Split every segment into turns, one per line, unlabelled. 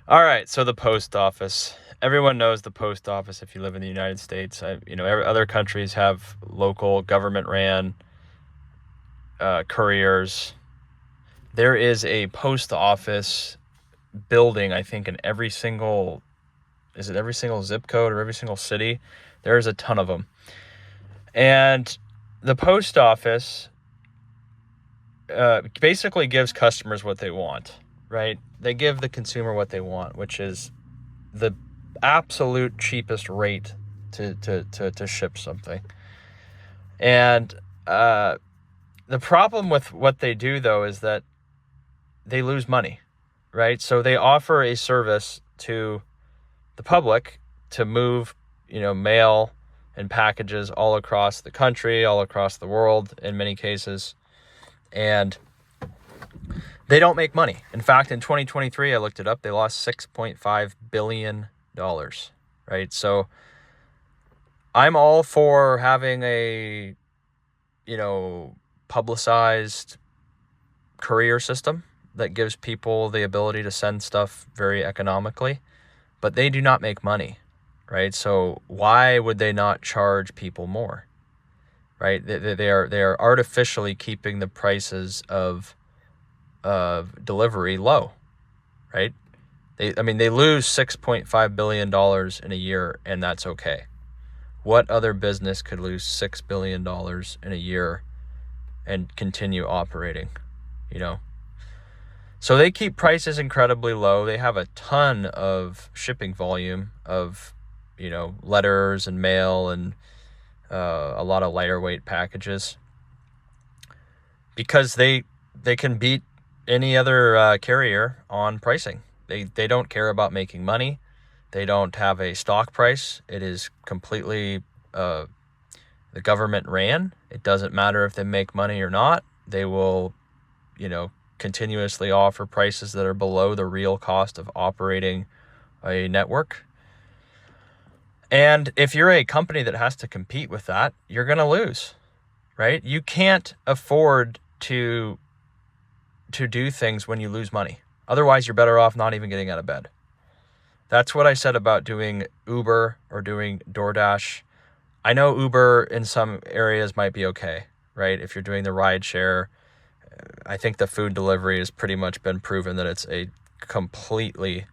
All right, so the post office. Everyone knows the post office if you live in the United States. Other countries have local government ran couriers. There is a post office building, I think, in every single zip code or every single city? There's a ton of them. And the post office basically gives customers what they want, right? They give the consumer what they want, which is the absolute cheapest rate to ship something. And the problem with what they do, though, is that they lose money, right? So they offer a service to the public to move, mail and packages all across the country, all across the world in many cases. And they don't make money. In fact, in 2023, I looked it up, they lost $6.5 billion, right? So I'm all for having a, publicized courier system that gives people the ability to send stuff very economically, but they do not make money, right? So why would they not charge people more, right? They are artificially keeping the prices of delivery low, right? They lose $6.5 billion in a year, and that's okay. What other business could lose $6 billion in a year and continue operating, So they keep prices incredibly low. They have a ton of shipping volume of, letters and mail and a lot of lighter weight packages because they can beat any other carrier on pricing. They don't care about making money. They don't have a stock price. It is completely the government ran. It doesn't matter if they make money or not. They will, continuously offer prices that are below the real cost of operating a network. And if you're a company that has to compete with that, you're going to lose, right? You can't afford to do things when you lose money. Otherwise, you're better off not even getting out of bed. That's what I said about doing Uber or doing DoorDash. I know Uber in some areas might be okay, right? If you're doing the ride share, I think the food delivery has pretty much been proven that it's a completely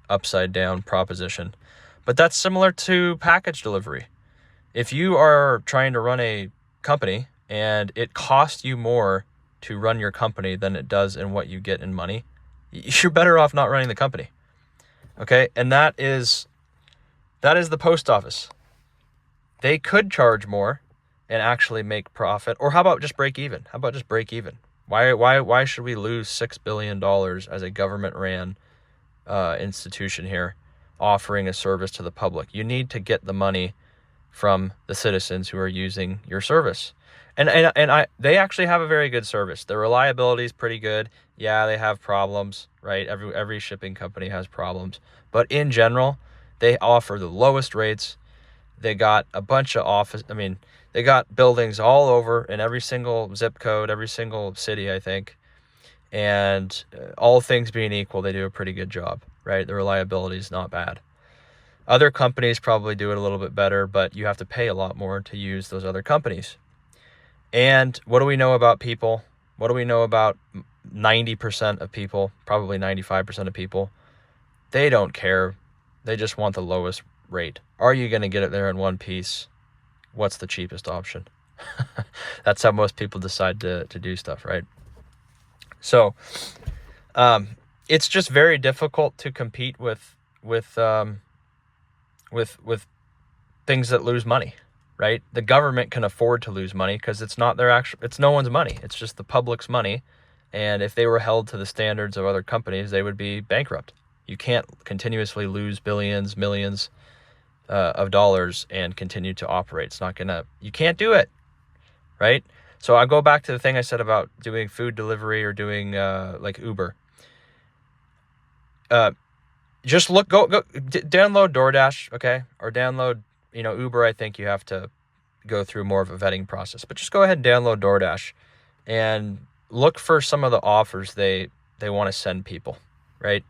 upside down proposition. But that's similar to package delivery. If you are trying to run a company and it costs you more to run your company than it does in what you get in money, you're better off not running the company. Okay? And that is the post office. They could charge more and actually make profit. Or how about just break even? Why should we lose $6 billion as a government-ran institution here offering a service to the public? You need to get the money from the citizens who are using your service. And they actually have a very good service. The reliability is pretty good. Yeah, they have problems, right? Every shipping company has problems. But in general, they offer the lowest rates. They got a bunch of they got buildings all over in every single zip code, every single city, I think. And all things being equal, they do a pretty good job, right? The reliability is not bad. Other companies probably do it a little bit better, but you have to pay a lot more to use those other companies. And what do we know about people? What do we know about 90% of people, probably 95% of people? They don't care. They just want the lowest rate. Are you going to get it there in one piece? What's the cheapest option? That's how most people decide to do stuff, right? So it's just very difficult to compete with things that lose money, right? The government can afford to lose money because it's no one's money. It's just the public's money. And if they were held to the standards of other companies, they would be bankrupt. You can't continuously lose billions, millions of dollars and continue to operate. You can't do it, right? So I go back to the thing I said about doing food delivery or doing like Uber. Just download DoorDash, okay? Or download, Uber. I think you have to go through more of a vetting process, but just go ahead and download DoorDash and look for some of the offers they want to send people, right?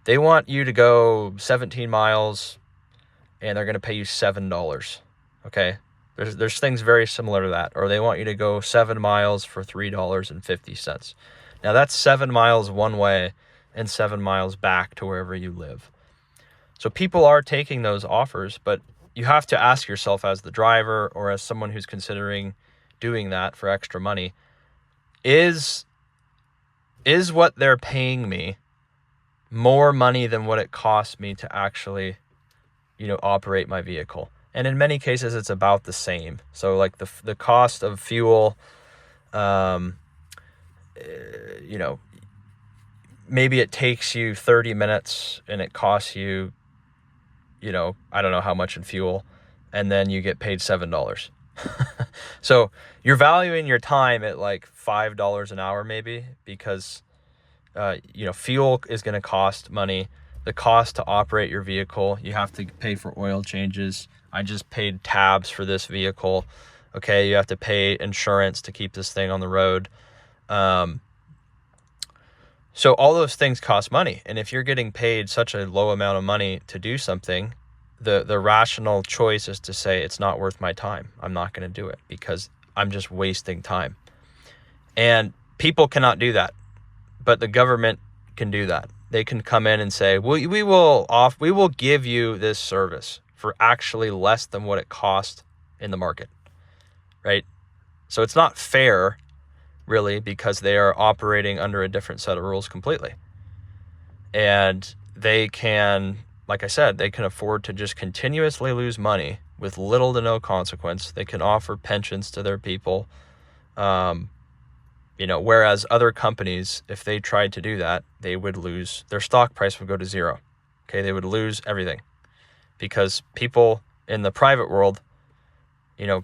They want you to go 17 miles and they're going to pay you $7. Okay. There's things very similar to that. Or they want you to go 7 miles for $3.50. Now that's 7 miles one way and 7 miles back to wherever you live. So people are taking those offers, but you have to ask yourself as the driver or as someone who's considering doing that for extra money, is what they're paying me more money than what it costs me to actually, operate my vehicle? And in many cases, it's about the same. So like the cost of fuel, maybe it takes you 30 minutes and it costs you, I don't know how much in fuel, and then you get paid $7. So you're valuing your time at like $5 an hour maybe, because fuel is going to cost money. The cost to operate your vehicle, you have to pay for oil changes. I just paid tabs for this vehicle. Okay, you have to pay insurance to keep this thing on the road. So all those things cost money. And if you're getting paid such a low amount of money to do something, the rational choice is to say, it's not worth my time. I'm not going to do it because I'm just wasting time. And people cannot do that, but the government can do that. They can come in and say, we will give you this service for actually less than what it costs in the market, right? So it's not fair, really, because they are operating under a different set of rules completely. And they can, like I said, they can afford to just continuously lose money with little to no consequence. They can offer pensions to their people. Whereas other companies, if they tried to do that, they would lose, their stock price would go to zero. Okay, they would lose everything, because people in the private world,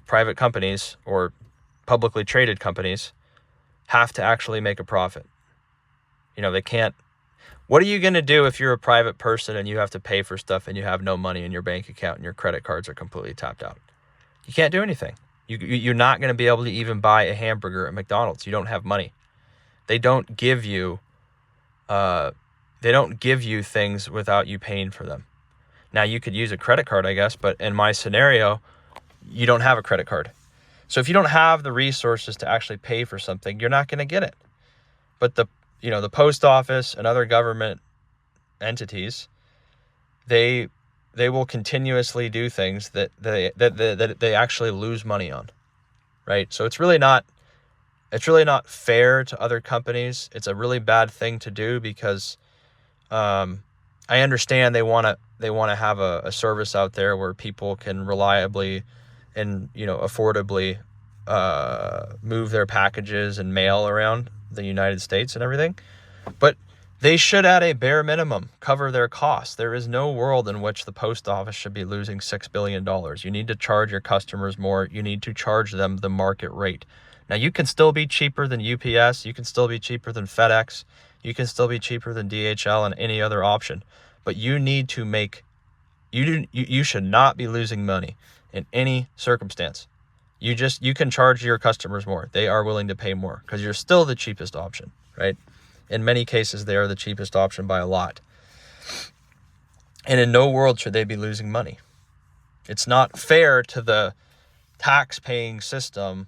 private companies or publicly traded companies have to actually make a profit. They can't. What are you going to do if you're a private person and you have to pay for stuff and you have no money in your bank account and your credit cards are completely tapped out? You can't do anything. You're not going to be able to even buy a hamburger at McDonald's. You don't have money. They don't give you things without you paying for them. Now you could use a credit card, I guess, but in my scenario, you don't have a credit card. So if you don't have the resources to actually pay for something, you're not going to get it. But the post office and other government entities, they will continuously do things that they actually lose money on, right? So it's really not fair to other companies. It's a really bad thing to do because I understand they want to have a service out there where people can reliably and affordably move their packages and mail around the United States and everything, but they should, at a bare minimum, cover their costs. There is no world in which the post office should be losing $6 billion. You need to charge your customers more. You need to charge them the market rate. Now, you can still be cheaper than UPS. You can still be cheaper than FedEx. You can still be cheaper than DHL and any other option. But you need to you should not be losing money in any circumstance. You can charge your customers more. They are willing to pay more because you're still the cheapest option, right? In many cases, they are the cheapest option by a lot. And in no world should they be losing money. It's not fair to the tax-paying system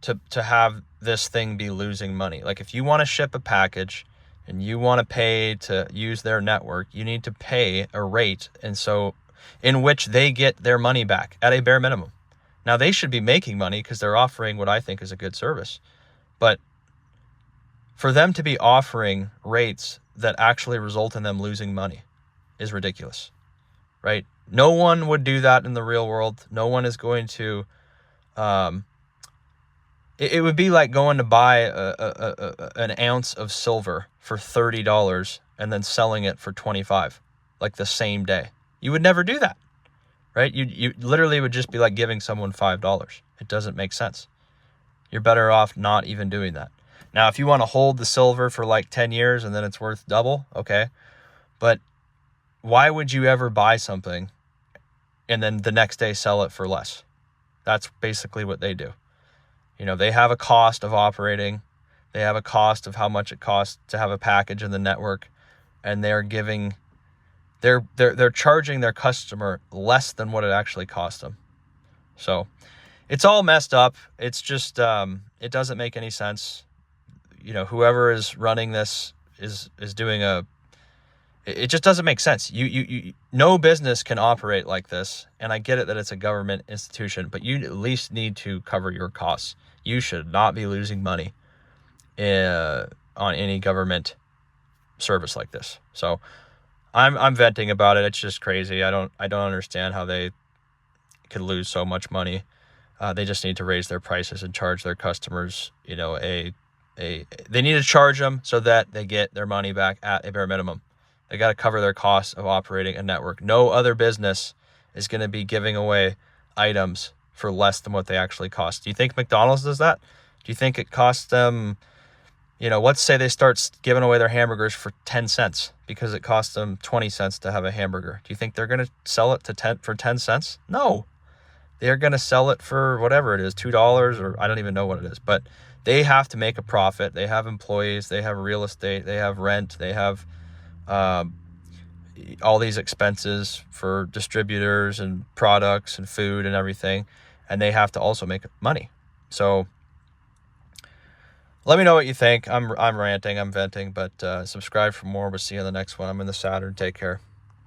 to have this thing be losing money. Like, if you want to ship a package and you want to pay to use their network, you need to pay a rate, and so in which they get their money back at a bare minimum. Now, they should be making money because they're offering what I think is a good service. But for them to be offering rates that actually result in them losing money is ridiculous, right? No one would do that in the real world. No one is going to. It would be like going to buy an ounce of silver for $30 and then selling it for $25, like the same day. You would never do that, right? You literally would just be like giving someone $5. It doesn't make sense. You're better off not even doing that. Now, if you want to hold the silver for like 10 years and then it's worth double, okay. But why would you ever buy something and then the next day sell it for less? That's basically what they do. They have a cost of operating. They have a cost of how much it costs to have a package in the network. and they're charging their customer less than what it actually cost them. So it's all messed up. It's just it doesn't make any sense. Whoever is running this is doing it just doesn't make sense. No business can operate like this. And I get it that it's a government institution, but you at least need to cover your costs. You should not be losing money on any government service like this. So I'm venting about it. It's just crazy. I don't understand how they could lose so much money. They just need to raise their prices and charge their customers, they need to charge them so that they get their money back at a bare minimum. They got to cover their costs of operating a network. No other business is going to be giving away items for less than what they actually cost. Do you think McDonald's does that? Do you think it costs them, let's say they start giving away their hamburgers for 10 cents because it costs them 20 cents to have a hamburger. Do you think they're going to sell it for 10 cents? No. They're going to sell it for whatever it is, $2, or I don't even know what it is. But they have to make a profit. They have employees. They have real estate. They have rent. They have all these expenses for distributors and products and food and everything. And they have to also make money. So let me know what you think. I'm ranting. I'm venting. But subscribe for more. We'll see you in the next one. I'm in the Saturn. Take care.